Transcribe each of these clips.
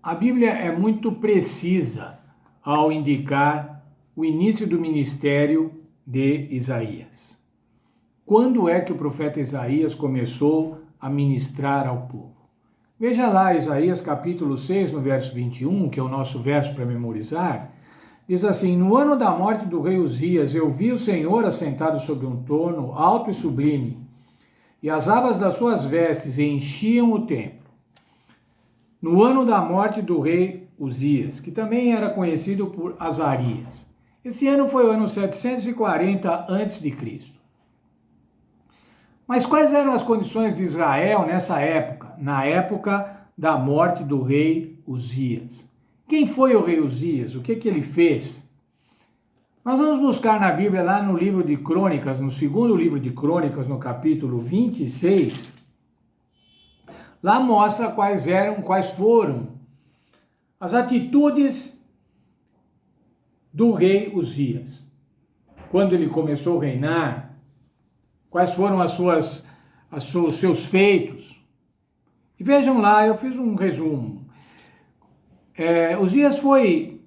A Bíblia é muito precisa ao indicar o início do ministério de Isaías. Quando é que o profeta Isaías começou a ministrar ao povo? Veja lá Isaías capítulo 6, no verso 21, que é o nosso verso para memorizar, diz assim: No ano da morte do rei Uzias, eu vi o Senhor assentado sobre um trono alto e sublime, e as abas das suas vestes enchiam o templo. No ano da morte do rei Uzias, que também era conhecido por Azarias. Esse ano foi o ano 740 a.C. Mas quais eram as condições de Israel nessa época? Na época da morte do rei Uzias. Quem foi o rei Uzias? O que ele fez? Nós vamos buscar na Bíblia, lá no livro de Crônicas, no segundo livro de Crônicas, no capítulo 26, lá mostra quais foram as atitudes do rei Uzias. Quando ele começou a reinar, quais foram os seus feitos. E vejam lá, eu fiz um resumo. Uzias foi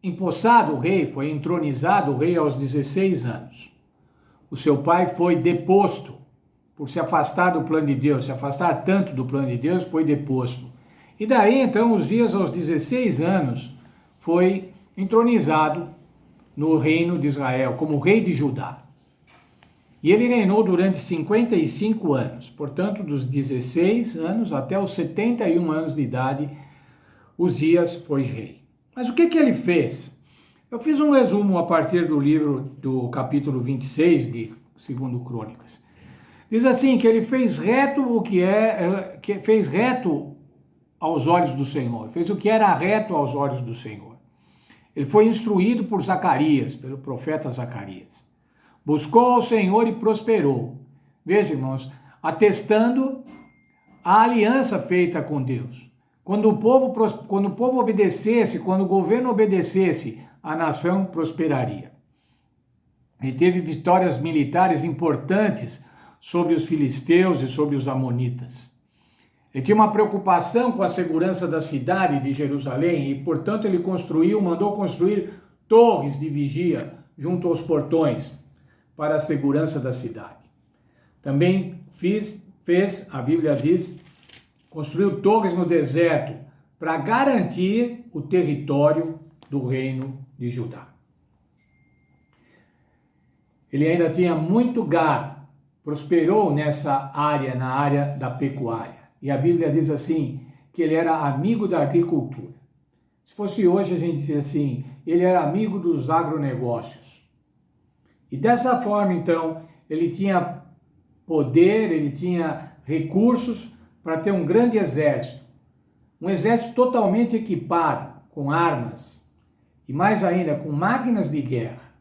empossado o rei, foi entronizado o rei aos 16 anos. O seu pai foi deposto por se afastar do plano de Deus, se afastar tanto do plano de Deus, foi deposto. E daí, então, Uzias, aos 16 anos, foi entronizado no reino de Israel, como rei de Judá. E ele reinou durante 55 anos, portanto, dos 16 anos até os 71 anos de idade, Uzias foi rei. Mas o que ele fez? Eu fiz um resumo a partir do livro do capítulo 26 de 2 Crônicas. Diz assim, que ele fez reto fez reto aos olhos do Senhor, fez o que era reto aos olhos do Senhor. Ele foi instruído por Zacarias, pelo profeta Zacarias. Buscou ao Senhor e prosperou. Veja, irmãos, atestando a aliança feita com Deus. Quando o povo obedecesse, quando o governo obedecesse, a nação prosperaria. Ele teve vitórias militares importantes sobre os filisteus e sobre os amonitas. Ele tinha uma preocupação com a segurança da cidade de Jerusalém e, portanto, ele mandou construir torres de vigia junto aos portões para a segurança da cidade. Também fez, a Bíblia diz, construiu torres no deserto para garantir o território do reino de Judá. Ele ainda tinha muito gado, prosperou nessa área, na área da pecuária. E a Bíblia diz assim, que ele era amigo da agricultura. Se fosse hoje, a gente diz assim, ele era amigo dos agronegócios. E dessa forma, então, ele tinha poder, ele tinha recursos para ter um grande exército. Um exército totalmente equipado, com armas, e mais ainda, com máquinas de guerra.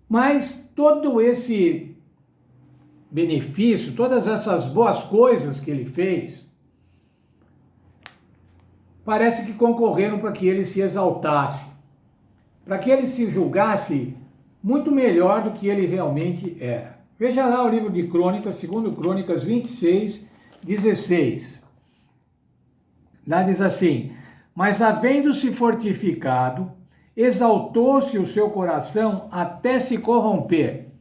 Mas todo esse benefício, todas essas boas coisas que ele fez, parece que concorreram para que ele se exaltasse, para que ele se julgasse muito melhor do que ele realmente era. Veja lá o livro de Crônicas, 2 Crônicas 26, 16. Lá diz assim, mas havendo-se fortificado, exaltou-se o seu coração até se corromper.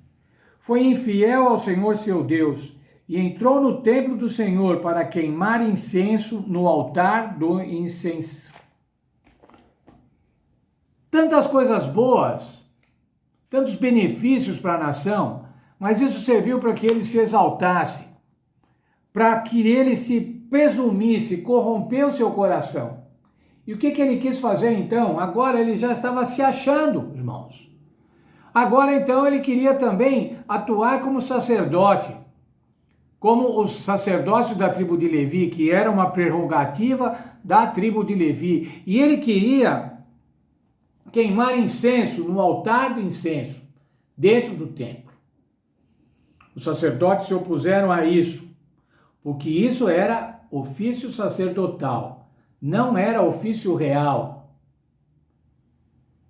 Foi infiel ao Senhor seu Deus e entrou no templo do Senhor para queimar incenso no altar do incenso. Tantas coisas boas, tantos benefícios para a nação, mas isso serviu para que ele se exaltasse, para que ele se presumisse, corrompeu seu coração. E o que ele quis fazer então? Agora ele já estava se achando, irmãos. Agora, então, ele queria também atuar como sacerdote, como o sacerdócio da tribo de Levi, que era uma prerrogativa da tribo de Levi. E ele queria queimar incenso no altar do incenso, dentro do templo. Os sacerdotes se opuseram a isso, porque isso era ofício sacerdotal, não era ofício real.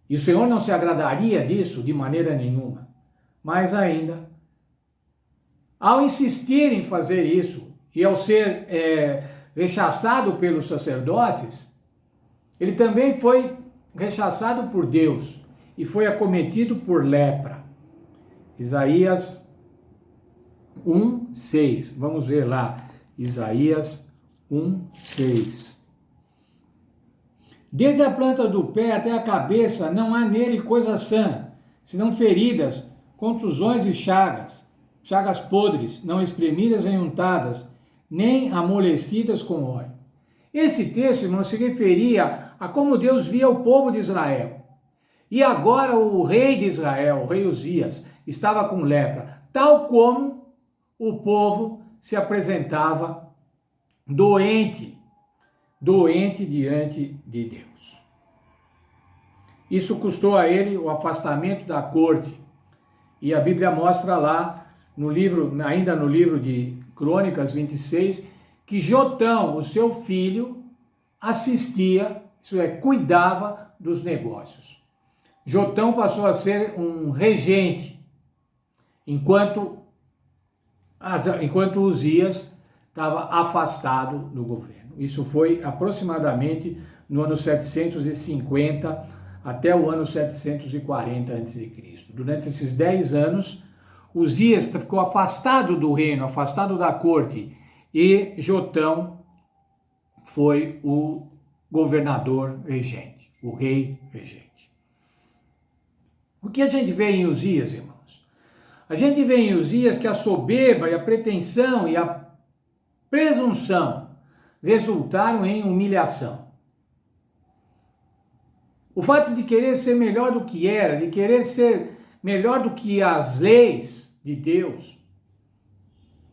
E o Senhor não se agradaria disso de maneira nenhuma. Mas ainda, ao insistir em fazer isso, e ao ser rechaçado pelos sacerdotes, Ele também foi rechaçado por Deus e foi acometido por lepra. Isaías 1:6. Vamos ver lá. Isaías 1:6. Desde a planta do pé até a cabeça não há nele coisa sã, senão feridas, contusões e chagas, chagas podres, não espremidas nem untadas, nem amolecidas com óleo. Esse texto, irmão, se referia a como Deus via o povo de Israel. E agora o rei de Israel, o rei Uzias, estava com lepra, tal como o povo se apresentava doente diante de Deus. Isso custou a ele o afastamento da corte. E a Bíblia mostra lá, ainda no livro de Crônicas 26, que Jotão, o seu filho, assistia, isso é, cuidava dos negócios. Jotão passou a ser um regente, enquanto Uzias estava afastado do governo. Isso foi aproximadamente no ano 750 até o ano 740 a.C. Durante esses 10 anos, Uzias ficou afastado do reino, afastado da corte, e Jotão foi o governador regente, o rei regente. O que a gente vê em Uzias, irmãos? A gente vê em Uzias que a soberba e a pretensão e a presunção resultaram em humilhação. O fato de querer ser melhor do que era, de querer ser melhor do que as leis de Deus,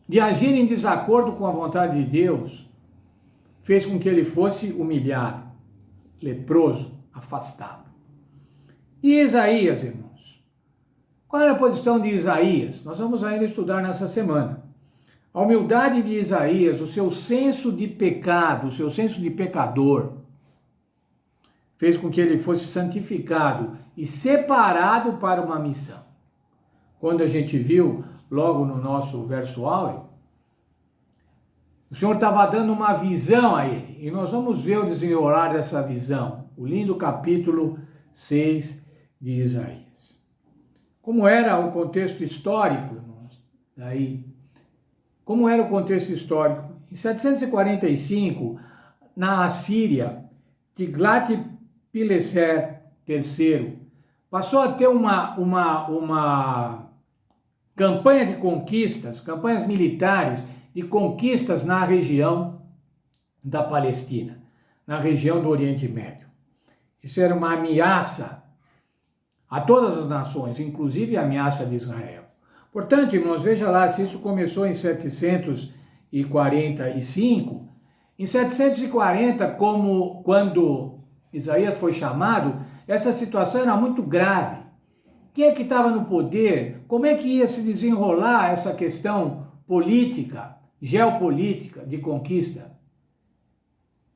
de agir em desacordo com a vontade de Deus, fez com que ele fosse humilhado, leproso, afastado. E Isaías, irmãos? Qual era a posição de Isaías? Nós vamos ainda estudar nessa semana. A humildade de Isaías, o seu senso de pecado, o seu senso de pecador, fez com que ele fosse santificado e separado para uma missão. Quando a gente viu, logo no nosso verso áureo, o Senhor estava dando uma visão a ele, e nós vamos ver o desenrolar dessa visão, o lindo capítulo 6 de Isaías. Como era o contexto histórico, irmãos? Como era o contexto histórico? Em 745, na Assíria, Tiglat-Pileser III passou a ter uma campanha de conquistas, campanhas militares de conquistas na região da Palestina, na região do Oriente Médio. Isso era uma ameaça a todas as nações, inclusive a ameaça de Israel. Portanto, irmãos, veja lá, se isso começou em 745, em 740, quando Isaías foi chamado, essa situação era muito grave. Quem é que estava no poder? Como é que ia se desenrolar essa questão política, geopolítica, de conquista?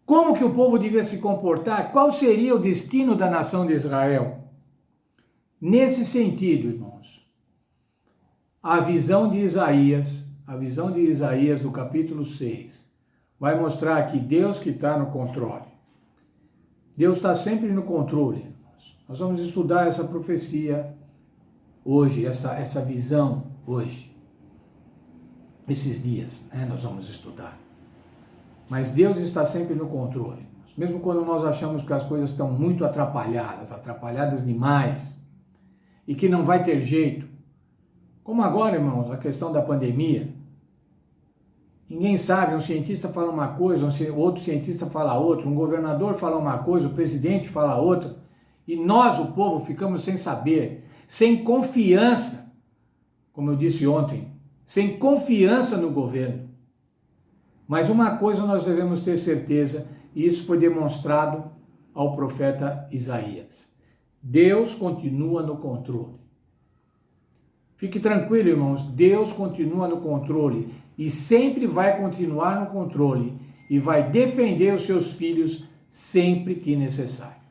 Como que o povo devia se comportar? Qual seria o destino da nação de Israel? Nesse sentido, irmãos, a visão de Isaías do capítulo 6, vai mostrar que Deus que está no controle. Deus está sempre no controle, irmãos. Nós vamos estudar essa profecia hoje, essa visão hoje. Esses dias, nós vamos estudar. Mas Deus está sempre no controle, irmãos. Mesmo quando nós achamos que as coisas estão muito atrapalhadas demais, e que não vai ter jeito. Como agora, irmãos, a questão da pandemia. Ninguém sabe, um cientista fala uma coisa, outro cientista fala outra, um governador fala uma coisa, o presidente fala outra, e nós, o povo, ficamos sem saber, sem confiança, como eu disse ontem, sem confiança no governo. Mas uma coisa nós devemos ter certeza, e isso foi demonstrado ao profeta Isaías: Deus continua no controle. Fique tranquilo, irmãos, Deus continua no controle e sempre vai continuar no controle e vai defender os seus filhos sempre que necessário.